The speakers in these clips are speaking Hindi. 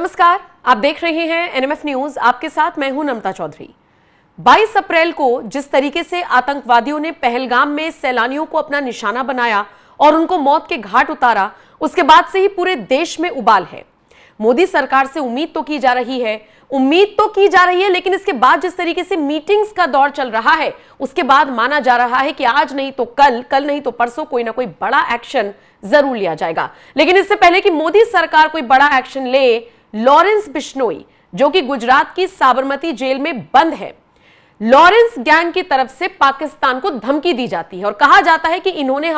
नमस्कार, आप देख रहे हैं एनएमएफ न्यूज। आपके साथ मैं हूं नमता चौधरी। 22 अप्रैल को जिस तरीके से आतंकवादियों ने पहलगाम में सैलानियों को अपना निशाना बनाया और उनको मौत के घाट उतारा, उसके बाद से ही पूरे देश में उबाल है। मोदी सरकार से उम्मीद तो की जा रही है, लेकिन इसके बाद जिस तरीके से मीटिंग्स का दौर चल रहा है, उसके बाद माना जा रहा है कि आज नहीं तो कल नहीं तो परसों कोई ना कोई बड़ा एक्शन जरूर लिया जाएगा। लेकिन इससे पहले कि मोदी सरकार कोई बड़ा एक्शन ले, लॉरेंस बिश्नोई जो कि गुजरात की साबरमती जेल में बंद है, लॉरेंस गैंग की तरफ से पाकिस्तान को धमकी दी जाती है और कहा जाता है कि इन्होंने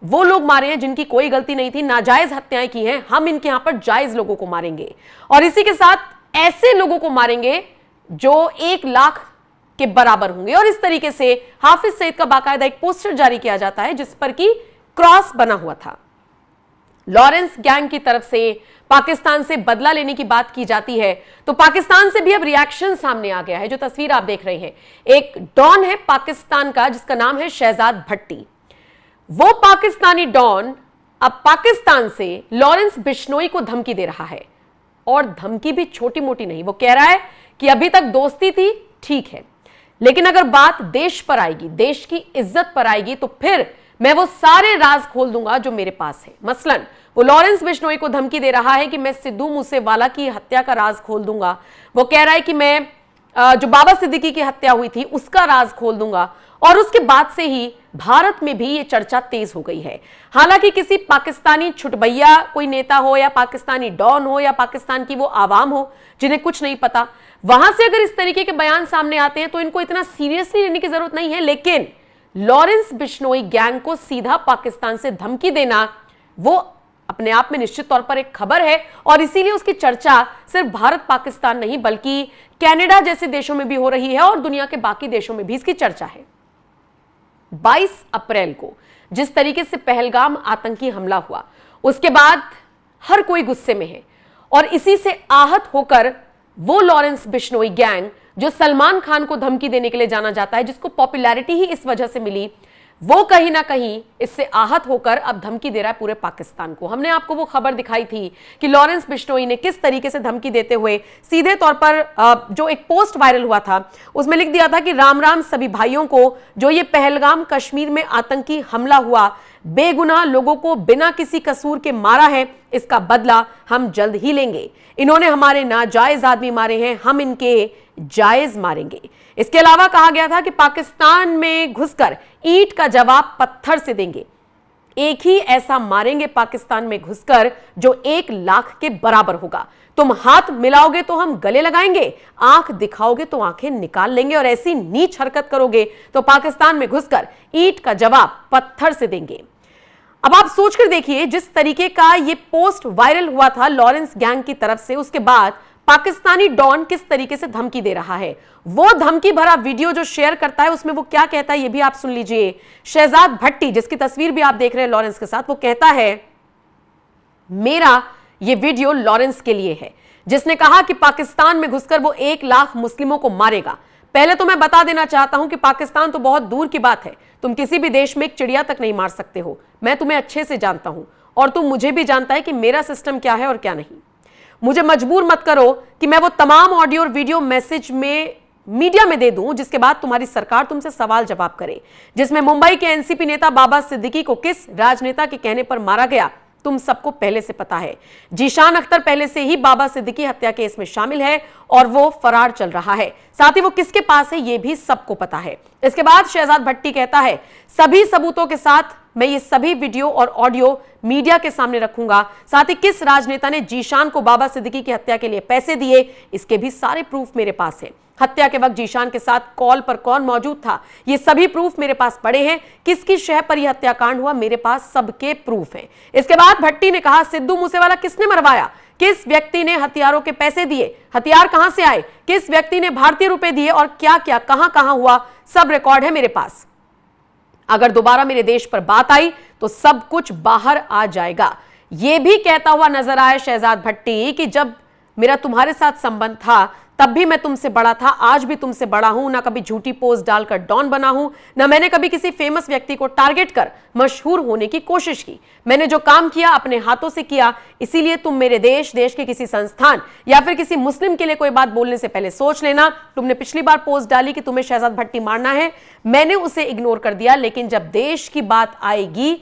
वो लोग मारे हैं जिनकी कोई गलती नहीं थी, नाजायज हत्याएं की हैं, हम इनके यहां पर जायज लोगों को मारेंगे और इसी के साथ ऐसे लोगों को मारेंगे जो 1 लाख के बराबर होंगे। और इस तरीके से हाफिज सईद का बाकायदा एक पोस्टर जारी किया जाता है जिस पर कि क्रॉस बना हुआ था। लॉरेंस गैंग की तरफ से पाकिस्तान से बदला लेने की बात की जाती है, तो पाकिस्तान से भी अब रिएक्शन सामने आ गया है। जो तस्वीर आप देख रहे हैं, एक डॉन है पाकिस्तान का जिसका नाम है शहजाद भट्टी। वो पाकिस्तानी डॉन अब पाकिस्तान से लॉरेंस बिश्नोई को धमकी दे रहा है और धमकी भी छोटी मोटी नहीं। वो कह रहा है कि अभी तक दोस्ती थी, ठीक है, लेकिन अगर बात देश पर आएगी, देश की इज्जत पर आएगी, तो फिर मैं वो सारे राज खोल दूंगा जो मेरे पास है। मसलन वो लॉरेंस बिश्नोई को धमकी दे रहा है कि मैं सिद्धू मूसेवाला की हत्या का राज खोल दूंगा। वो कह रहा है कि मैं जो बाबा सिद्दीकी की हत्या हुई थी उसका राज खोल दूंगा। और उसके बाद से ही भारत में भी ये चर्चा तेज हो गई है। हालांकि किसी पाकिस्तानी छुटभैया कोई नेता हो या पाकिस्तानी डॉन हो या पाकिस्तान की वो आवाम हो जिन्हें कुछ नहीं पता, वहां से अगर इस तरीके के बयान सामने आते हैं तो इनको इतना सीरियसली लेने की जरूरत नहीं है। लेकिन लॉरेंस बिश्नोई गैंग को सीधा पाकिस्तान से धमकी देना, वो अपने आप में निश्चित तौर पर एक खबर है और इसीलिए उसकी चर्चा सिर्फ भारत पाकिस्तान नहीं बल्कि कनाडा जैसे देशों में भी हो रही है और दुनिया के बाकी देशों में भी इसकी चर्चा है। 22 अप्रैल को जिस तरीके से पहलगाम आतंकी हमला हुआ, उसके बाद हर कोई गुस्से में है और इसी से आहत होकर वो लॉरेंस बिश्नोई गैंग जो सलमान खान को धमकी देने के लिए जाना जाता है, जिसको पॉपुलैरिटी ही इस वजह से मिली, वो कहीं ना कहीं इससे आहत होकर अब धमकी दे रहा है पूरे पाकिस्तान को। हमने आपको वो खबर दिखाई थी कि लॉरेंस बिश्नोई ने किस तरीके से धमकी देते हुए सीधे तौर पर जो एक पोस्ट वायरल हुआ था उसमें लिख दिया था कि राम राम सभी भाइयों को, जो ये पहलगाम कश्मीर में आतंकी हमला हुआ, बेगुनाह लोगों को बिना किसी कसूर के मारा है, इसका बदला हम जल्द ही लेंगे। इन्होंने हमारे नाजायज आदमी मारे हैं, हम इनके जायज मारेंगे। इसके अलावा कहा गया था कि पाकिस्तान में घुसकर ईंट का जवाब पत्थर से देंगे, एक ही ऐसा मारेंगे पाकिस्तान में घुसकर जो 1 लाख के बराबर होगा। तुम हाथ मिलाओगे तो हम गले लगाएंगे, आंख दिखाओगे तो आंखें निकाल लेंगे और ऐसी नीच हरकत करोगे तो पाकिस्तान में घुसकर ईंट का जवाब पत्थर से देंगे। अब आप सोचकर देखिए, जिस तरीके का ये पोस्ट वायरल हुआ था लॉरेंस गैंग की तरफ से, उसके बाद पाकिस्तानी डॉन किस तरीके से धमकी दे रहा है। वो धमकी भरा वीडियो जो शेयर करता है उसमें वो क्या कहता है ये भी आप सुन लीजिए। शहजाद भट्टी, जिसकी तस्वीर भी आप देख रहे हैं लॉरेंस के साथ, वो कहता है मेरा ये वीडियो लॉरेंस के लिए है जिसने कहा कि पाकिस्तान में घुसकर वो 1 लाख मुस्लिमों को मारेगा। पहले तो मैं बता देना चाहता हूं कि पाकिस्तान तो बहुत दूर की बात है, तुम किसी भी देश में एक चिड़िया तक नहीं मार सकते हो। मैं तुम्हें अच्छे से जानता हूं और तुम मुझे भी जानता है कि मेरा सिस्टम क्या है और क्या नहीं। मुझे मजबूर मत करो कि मैं वो तमाम ऑडियो और वीडियो मैसेज में मीडिया में दे दूं जिसके बाद तुम्हारी सरकार तुमसे सवाल जवाब करे, जिसमें मुंबई के एनसीपी नेता बाबा सिद्दीकी को किस राजनेता के कहने पर मारा गया तुम सबको पहले से पता है। जीशान अख्तर पहले से ही बाबा सिद्दीकी हत्या केस में शामिल है और वो फरार चल रहा है, साथ ही वो किसके पास है ये भी सबको पता है। इसके बाद शहजाद भट्टी कहता है सभी सबूतों के साथ मैं ये सभी वीडियो और ऑडियो मीडिया के सामने रखूंगा, साथ ही किस राजनेता ने जीशान को बाबा सिद्दीकी की हत्या के लिए पैसे दिए इसके भी सारे प्रूफ मेरे पास है। हत्या के वक्त जीशान के साथ कॉल पर कौन मौजूद था ये सभी प्रूफ मेरे पास पड़े हैं। किसकी शह पर यह हत्याकांड हुआ मेरे पास सबके प्रूफ हैं। इसके बाद भट्टी ने कहा सिद्धू मूसेवाला किसने मरवाया, किस व्यक्ति ने हथियारों के पैसे दिए, हथियार कहां से आए, किस व्यक्ति ने भारतीय रुपए दिए और क्या क्या कहां कहां हुआ, सब रिकॉर्ड है मेरे पास। अगर दोबारा मेरे देश पर बात आई तो सब कुछ बाहर आ जाएगा। यह भी कहता हुआ नजर आया शहजाद भट्टी कि जब मेरा तुम्हारे साथ संबंध था तब भी मैं तुमसे बड़ा था, आज भी तुमसे बड़ा हूं। ना कभी झूठी पोस्ट डालकर डॉन बना हूं, ना मैंने कभी किसी फेमस व्यक्ति को टारगेट कर मशहूर होने की कोशिश की। मैंने जो काम किया अपने हाथों से किया, इसीलिए तुम मेरे देश के किसी संस्थान या फिर किसी मुस्लिम के लिए कोई बात बोलने से पहले सोच लेना। तुमने पिछली बार पोस्ट डाली कि तुम्हें शहजाद भट्टी मारना है, मैंने उसे इग्नोर कर दिया, लेकिन जब देश की बात आएगी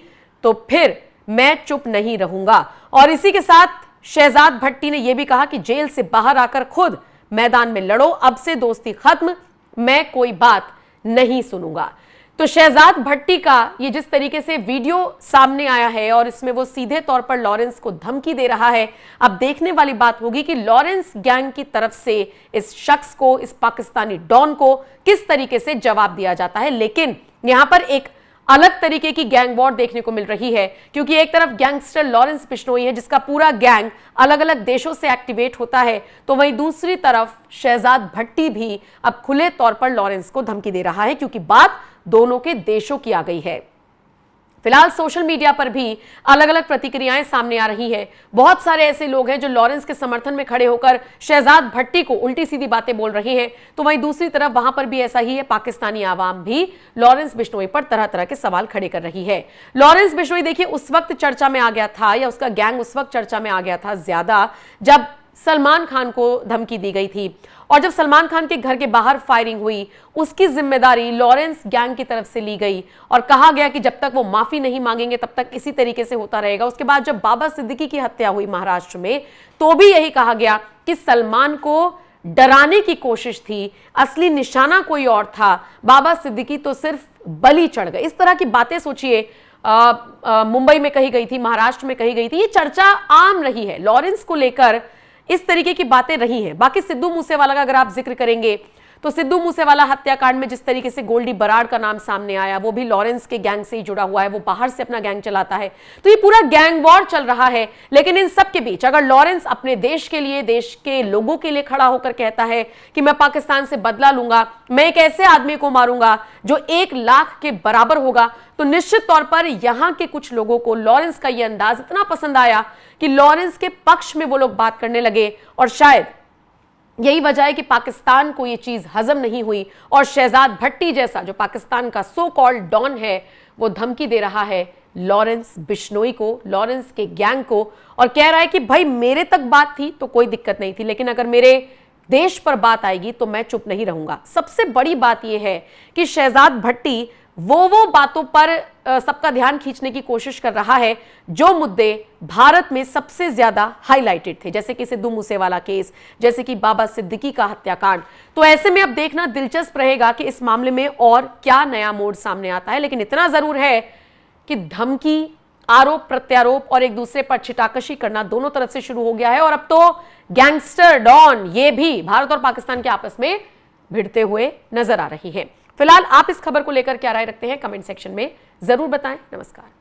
तो फिर मैं चुप नहीं रहूंगा। और इसी के साथ शहजाद भट्टी ने यह भी कहा कि जेल से बाहर आकर खुद मैदान में लड़ो, अब से दोस्ती खत्म, मैं कोई बात नहीं सुनूंगा। तो शहजाद भट्टी का ये जिस तरीके से वीडियो सामने आया है और इसमें वो सीधे तौर पर लॉरेंस को धमकी दे रहा है, अब देखने वाली बात होगी कि लॉरेंस गैंग की तरफ से इस शख्स को, इस पाकिस्तानी डॉन को किस तरीके से जवाब दिया जाता है। लेकिन यहां पर एक अलग तरीके की गैंग वॉर देखने को मिल रही है, क्योंकि एक तरफ गैंगस्टर लॉरेंस बिश्नोई है जिसका पूरा गैंग अलग अलग देशों से एक्टिवेट होता है, तो वहीं दूसरी तरफ शहजाद भट्टी भी अब खुले तौर पर लॉरेंस को धमकी दे रहा है, क्योंकि बात दोनों के देशों की आ गई है। फिलहाल सोशल मीडिया पर भी अलग अलग प्रतिक्रियाएं सामने आ रही है। बहुत सारे ऐसे लोग हैं जो लॉरेंस के समर्थन में खड़े होकर शहजाद भट्टी को उल्टी सीधी बातें बोल रहे हैं, तो वहीं दूसरी तरफ वहां पर भी ऐसा ही है। पाकिस्तानी आवाम भी लॉरेंस बिश्नोई पर तरह तरह के सवाल खड़े कर रही है। लॉरेंस बिश्नोई देखिए उस वक्त चर्चा में आ गया था, या उसका गैंग उस वक्त चर्चा में आ गया था ज्यादा, जब सलमान खान को धमकी दी गई थी, और जब सलमान खान के घर के बाहर फायरिंग हुई उसकी जिम्मेदारी लॉरेंस गैंग की तरफ से ली गई और कहा गया कि जब तक वो माफी नहीं मांगेंगे तब तक इसी तरीके से होता रहेगा। उसके बाद जब बाबा सिद्दीकी की हत्या हुई महाराष्ट्र में, तो भी यही कहा गया कि सलमान को डराने की कोशिश थी, असली निशाना कोई और था, बाबा सिद्दीकी तो सिर्फ बलि चढ़ गए। इस तरह की बातें सोचिए मुंबई में कही गई थी, महाराष्ट्र में कही गई थी, ये चर्चा आम रही है। लॉरेंस को लेकर इस तरीके की बातें रही हैं। बाकी सिद्धू मूसेवाला का अगर आप जिक्र करेंगे तो सिद्धू मूसेवाला हत्याकांड में जिस तरीके से गोल्डी बराड़ का नाम सामने आया, वो भी लॉरेंस के गैंग से ही जुड़ा हुआ है, वो बाहर से अपना गैंग चलाता है, तो ये पूरा गैंग वॉर चल रहा है। लेकिन इन सब के बीच अगर लॉरेंस अपने देश के लिए, देश के लोगों के लिए खड़ा होकर कहता है कि मैं पाकिस्तान से बदला लूंगा, मैं एक ऐसे आदमी को मारूंगा जो 1 लाख के बराबर होगा, तो निश्चित तौर पर यहां के कुछ लोगों को लॉरेंस का यह अंदाज इतना पसंद आया कि लॉरेंस के पक्ष में वो लोग बात करने लगे। और शायद यही वजह है कि पाकिस्तान को ये चीज हजम नहीं हुई और शहजाद भट्टी जैसा जो पाकिस्तान का सो कॉल्ड डॉन है, वो धमकी दे रहा है लॉरेंस बिश्नोई को, लॉरेंस के गैंग को, और कह रहा है कि भाई मेरे तक बात थी तो कोई दिक्कत नहीं थी, लेकिन अगर मेरे देश पर बात आएगी तो मैं चुप नहीं रहूंगा। सबसे बड़ी बात यह है कि शहजाद भट्टी वो बातों पर सबका ध्यान खींचने की कोशिश कर रहा है जो मुद्दे भारत में सबसे ज्यादा हाईलाइटेड थे, जैसे कि सिद्धू मूसेवाला केस, जैसे कि बाबा सिद्दीकी का हत्याकांड। तो ऐसे में अब देखना दिलचस्प रहेगा कि इस मामले में और क्या नया मोड़ सामने आता है। लेकिन इतना जरूर है कि धमकी, आरोप प्रत्यारोप और एक दूसरे पर छिटाकशी करना दोनों तरफ से शुरू हो गया है, और अब तो गैंगस्टर डॉन ये भी भारत और पाकिस्तान के आपस में भिड़ते हुए नजर आ रही है। फिलहाल आप इस खबर को लेकर क्या राय रखते हैं, कमेंट सेक्शन में जरूर बताएं। नमस्कार।